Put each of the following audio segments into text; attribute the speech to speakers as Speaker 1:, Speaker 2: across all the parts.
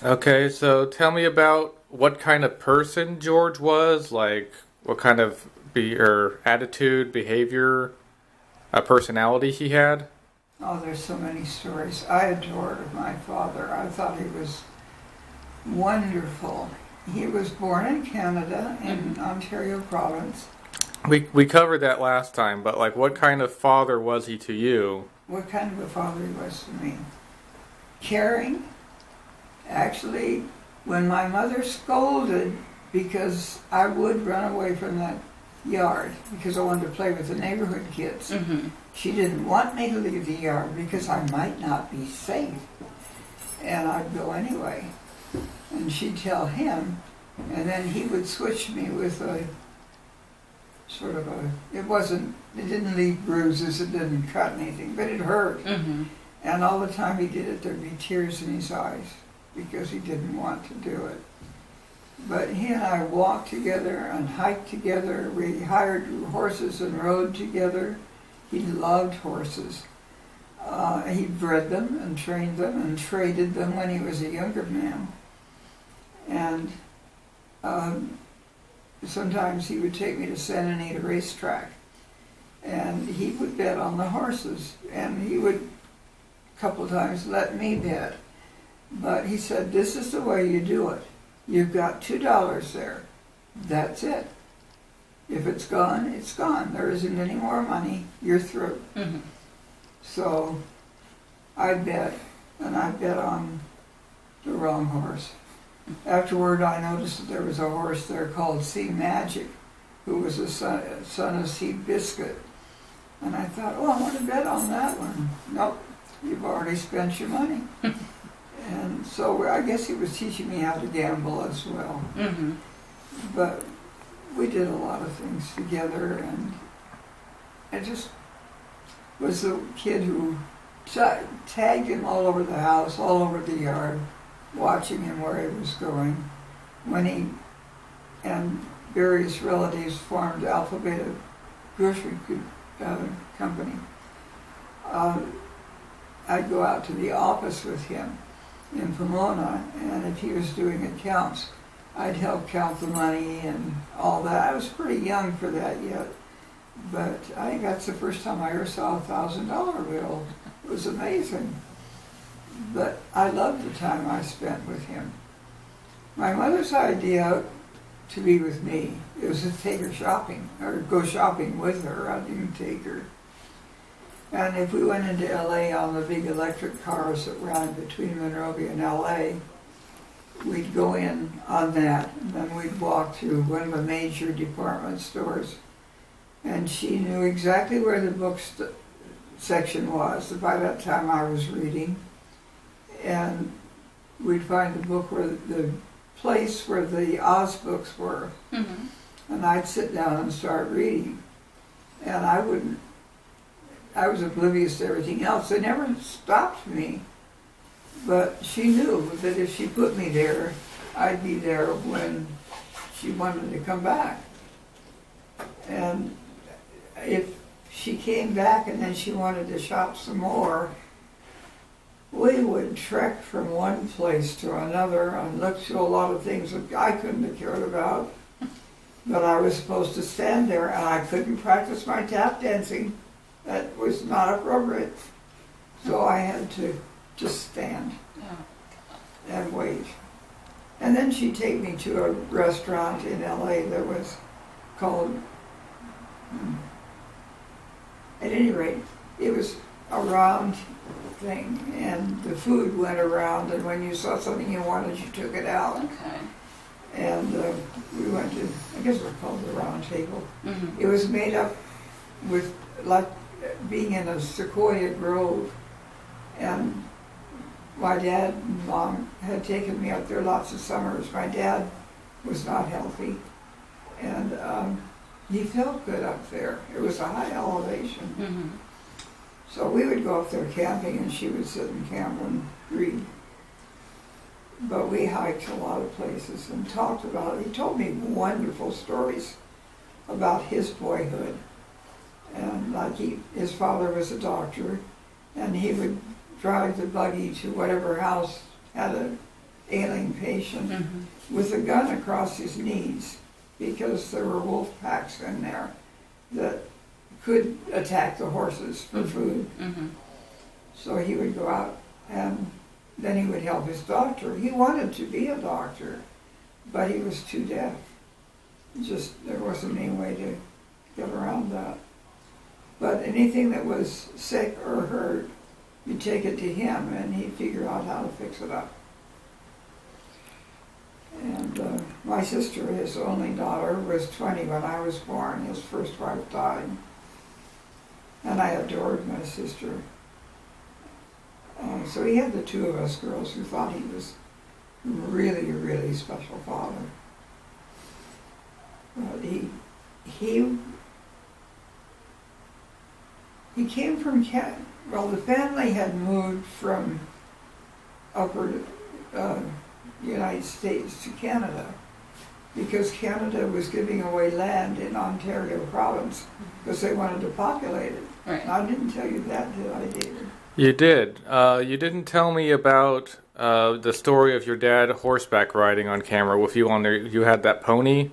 Speaker 1: Okay, so tell me about what kind of person George was, like what kind of or attitude, behavior, personality he had.
Speaker 2: Oh, there's so many stories. I adored my father. I thought he was wonderful. He was born in Canada, in Ontario province.
Speaker 1: We covered that last time, but like what kind of father was he to you?
Speaker 2: What kind of a father he was to me? Caring. Actually, when my mother scolded because I would run away from that yard because I wanted to play with the neighborhood kids, she didn't want me to leave the yard because I might not be safe. And I'd go anyway. And she'd tell him, and then he would switch me with a sort of a, it didn't leave bruises, it didn't cut anything, but it hurt. And all the time he did it, there'd be tears in his eyes because he didn't want to do it. But he and I walked together and hiked together. We hired horses and rode together. He loved horses. He bred them and trained them and traded them when he was a younger man. And sometimes he would take me to Santa Anita racetrack, and he would bet on the horses, and he would a couple of times let me bet. But he said, this is the way you do it. You've got $2 there. That's it. If it's gone, it's gone. There isn't any more money. You're through. So I bet, and I bet on the wrong horse. Afterward, I noticed that there was a horse there called Sea Magic, who was a son of Sea Biscuit. And I thought, oh, I want to bet on that one. Nope, you've already spent your money. And so I guess he was teaching me how to gamble as well. But we did a lot of things together, and I just was the kid who tagged him all over the house, all over the yard, watching him where he was going. When he and various relatives formed Alpha Beta Grocery Company, I'd go out to the office with him in Pomona, and if he was doing accounts, I'd help count the money and all that. I was pretty young for that yet, but I think that's the first time I ever saw a $1,000 bill. It was amazing. But I loved the time I spent with him. My mother's idea to be with me, it was to take her shopping, or go shopping with her. I didn't take her. And if we went into LA on the big electric cars that ran between Monrovia and LA, we'd go in on that, and then we'd walk through one of the major department stores. And she knew exactly where the section was. By that time I was reading. And we'd find the book where the place where the Oz books were. And I'd sit down and start reading. And I was oblivious to everything else. They never stopped me. But she knew that if she put me there, I'd be there when she wanted to come back. And if she came back and then she wanted to shop some more, we would trek from one place to another and look through a lot of things that I couldn't have cared about. But I was supposed to stand there, and I couldn't practice my tap dancing. That was not appropriate. So I had to just stand and wait. And then she'd take me to a restaurant in LA that was called, at any rate, it was a round thing, and the food went around, and when you saw something you wanted, you took it out.
Speaker 3: Okay.
Speaker 2: And we went to, I guess it was called the Round Table. It was made up with, like, being in a sequoia grove. And my dad and mom had taken me up there lots of summers. My dad was not healthy, and he felt good up there. It was a high elevation. So we would go up there camping, and she would sit in camp and read. But we hiked a lot of places and talked about it. He told me wonderful stories about his boyhood. And like his father was a doctor, and he would drive the buggy to whatever house had an alien patient with a gun across his knees because there were wolf packs in there that could attack the horses for food. So he would go out and then he would help his doctor. He wanted to be a doctor, but he was too deaf. Just, there wasn't any way to get around that. But anything that was sick or hurt, you'd take it to him and he'd figure out how to fix it up. And my sister, his only daughter, was 20 when I was born. His first wife died. And I adored my sister. So he had the two of us girls who thought he was really, really special father. But he came from the family had moved from upper United States to Canada because Canada was giving away land in Ontario province because they wanted to populate it.
Speaker 3: Right.
Speaker 2: I didn't tell you that, did I, David?
Speaker 1: You did. You didn't tell me about the story of your dad horseback riding on camera with you on there. You had that pony.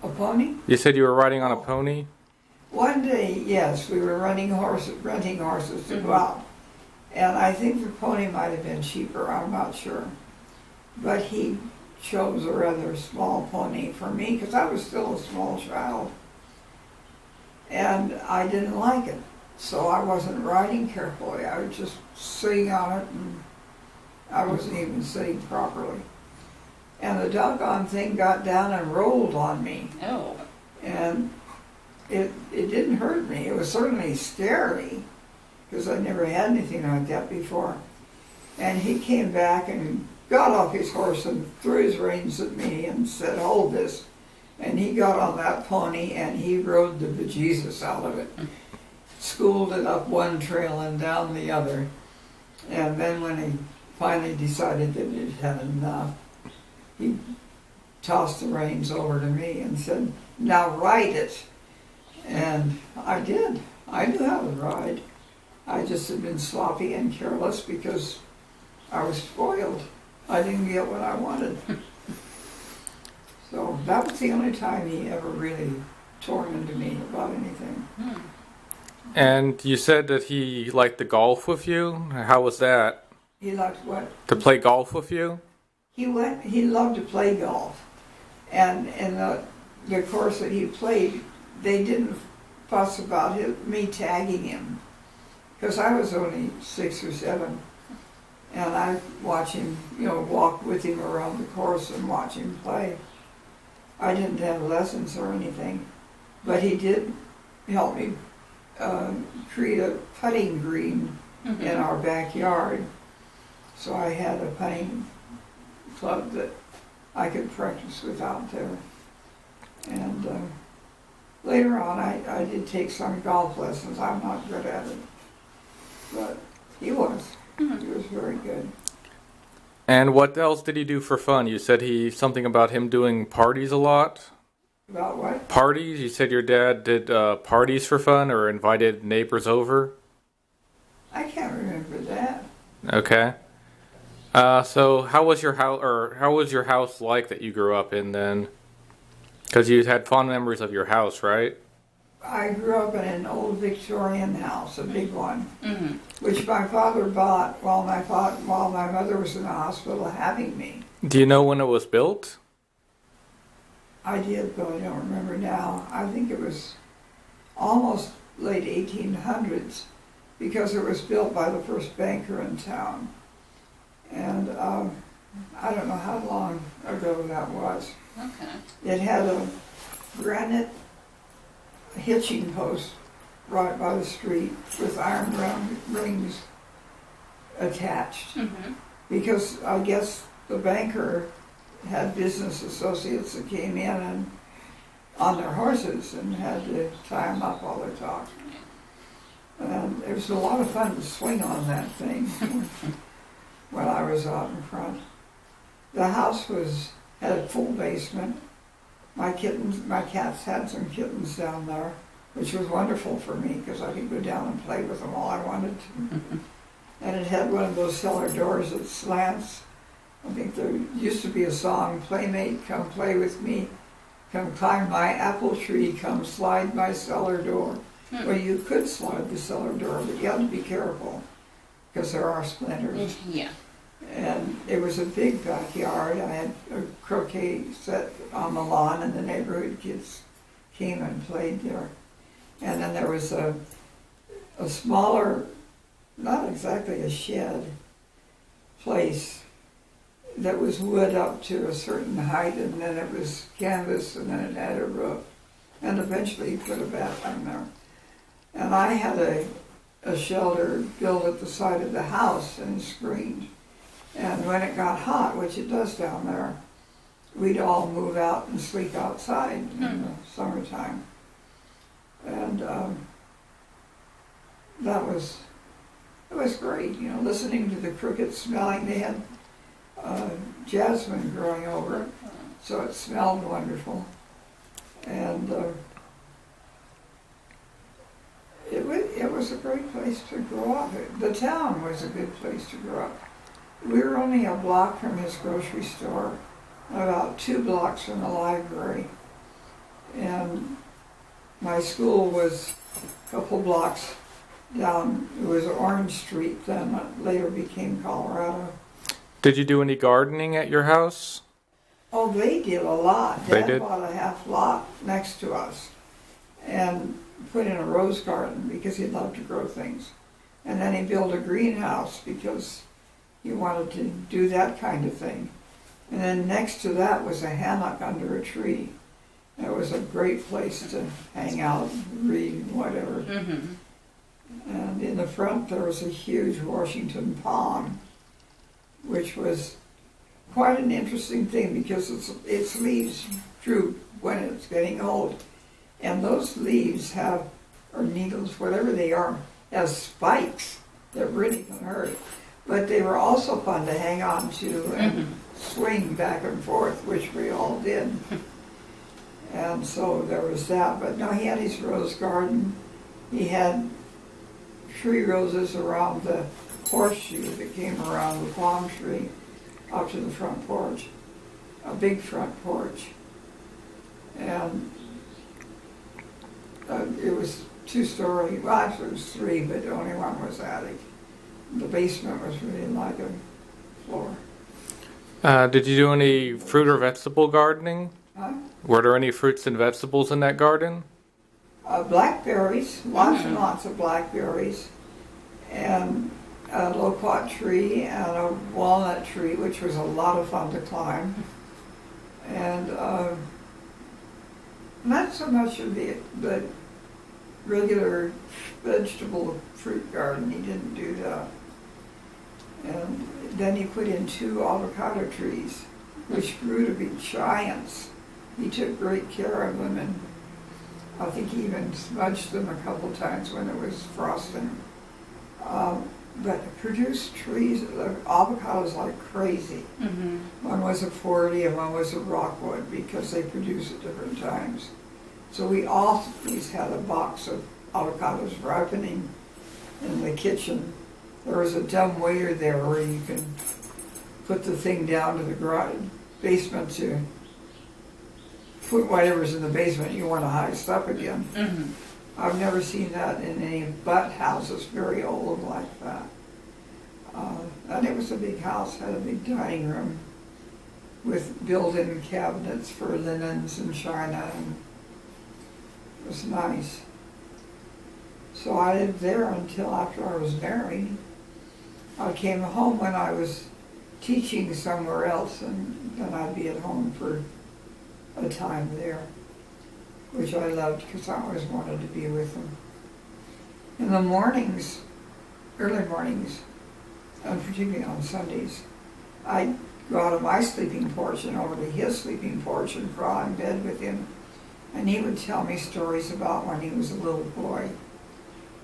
Speaker 2: A pony?
Speaker 1: You said you were riding on a pony?
Speaker 2: One day, yes, we were renting horses to go out. And I think the pony might have been cheaper, I'm not sure. But he chose a rather small pony for me because I was still a small child. And I didn't like it. So I wasn't riding carefully. I was just sitting on it and I wasn't even sitting properly. And the doggone thing got down and rolled on me.
Speaker 3: Oh.
Speaker 2: And it didn't hurt me. It was certainly scary because I'd never had anything like that before. And he came back and got off his horse and threw his reins at me and said, "Hold this." And he got on that pony and he rode the bejesus out of it. Schooled it up one trail and down the other. And then when he finally decided that it had enough, he tossed the reins over to me and said, "Now ride it." And I did. I knew how to ride. I just had been sloppy and careless because I was spoiled. I didn't get what I wanted. So that was the only time he ever really tore into me about anything.
Speaker 1: And you said that he liked to golf with you. How was that?
Speaker 2: He liked what?
Speaker 1: To play golf with you?
Speaker 2: He loved to play golf. And in the course that he played, they didn't fuss about me tagging him. Because I was only 6 or 7. And I'd watch him, walk with him around the course and watch him play. I didn't have lessons or anything. But he did help me create a putting green in our backyard. So I had a putting club that I could practice with out there. And later on, I did take some golf lessons. I'm not good at it. But he was. He was very good.
Speaker 1: And what else did he do for fun? You said something about him doing parties a lot?
Speaker 2: About what?
Speaker 1: Parties? You said your dad did parties for fun or invited neighbors over?
Speaker 2: I can't remember that.
Speaker 1: Okay. So how was your house, or how was your house like that you grew up in then? Because you had fond memories of your house, right?
Speaker 2: I grew up in an old Victorian house, a big one, which my father bought while my mother was in the hospital having me.
Speaker 1: Do you know when it was built?
Speaker 2: I did, but I don't remember now. I think it was almost late 1800s because it was built by the first banker in town. And I don't know how long ago that was.
Speaker 3: Okay.
Speaker 2: It had a granite hitching post right by the street with iron rings attached. Because I guess the banker had business associates that came in and on their horses and had to tie them up while they talked. And it was a lot of fun to swing on that thing when I was out in front. The house had a full basement. My cats had some kittens down there, which was wonderful for me because I could go down and play with them all I wanted to. And it had one of those cellar doors that slants I think there used to be a song, Playmate, come play with me, come climb my apple tree, come slide my cellar door. Well, you could slide the cellar door, but you had to be careful, because there are splinters.
Speaker 3: Yeah.
Speaker 2: And it was a big backyard. I had a croquet set on the lawn, and the neighborhood kids came and played there. And then there was a smaller, not exactly a shed, place that was wood up to a certain height, and then it was canvas, and then it had a roof. And eventually you put a bathroom there. And I had a shelter built at the side of the house and screened. And when it got hot, which it does down there, we'd all move out and sleep outside in the summertime. And it was great, you know, listening to the crickets smelling. They had jasmine growing over it, so it smelled wonderful. And it was a great place to grow up. The town was a good place to grow up. We were only a block from his grocery store, about 2 blocks from the library. And my school was a couple blocks down. It was Orange Street, then it later became Colorado.
Speaker 1: Did you do any gardening at your house?
Speaker 2: Oh, they did a lot.
Speaker 1: They
Speaker 2: Dad
Speaker 1: did?
Speaker 2: bought a half lot next to us and put in a rose garden because he loved to grow things. And then he built a greenhouse because he wanted to do that kind of thing. And then next to that was a hammock under a tree. It was a great place to hang out, read, whatever. And in the front there was a huge Washington palm, which was quite an interesting thing because its leaves droop when it's getting old. And those leaves have, or needles, whatever they are, have spikes that really can hurt. But they were also fun to hang on to and swing back and forth, which we all did. And so there was that. But no, he had his rose garden. He had tree roses around the horseshoe that came around the palm tree up to the front porch, a big front porch. And it was 2-story, well actually it was 3, but only one was attic. The basement was really like a floor.
Speaker 1: Did you do any fruit or vegetable gardening?
Speaker 2: Huh?
Speaker 1: Were there any fruits and vegetables in that garden?
Speaker 2: Blackberries, lots and lots of blackberries, and a loquat tree and a walnut tree, which was a lot of fun to climb. And not so much of the regular vegetable fruit garden, he didn't do that. And then he put in 2 avocado trees, which grew to be giants. He took great care of them, and I think he even smudged them a couple times when it was frosting. But produced trees, avocados like crazy. One was a 40 and one was a rockwood because they produce at different times. So we always had a box of avocados ripening in the kitchen. There was a dumb waiter there where you can put the thing down to the basement to put whatever's in the basement you want to heist up again. I've never seen that in any but houses, very old like that. And it was a big house, had a big dining room with built-in cabinets for linens and china, and it was nice. So I lived there until after I was married. I came home when I was teaching somewhere else, and then I'd be at home for a time there, which I loved because I always wanted to be with them. In the mornings, early mornings, and particularly on Sundays, I'd go out of my sleeping porch and over to his sleeping porch and crawl in bed with him, and he would tell me stories about when he was a little boy.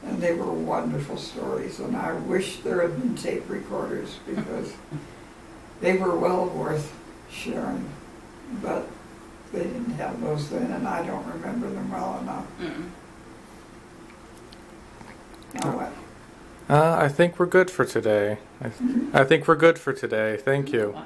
Speaker 2: And they were wonderful stories, and I wish there had been tape recorders because they were well worth sharing. But they didn't have those then, and I don't remember them well enough. Now what?
Speaker 1: I think we're good for today. I think we're good for today. Thank you.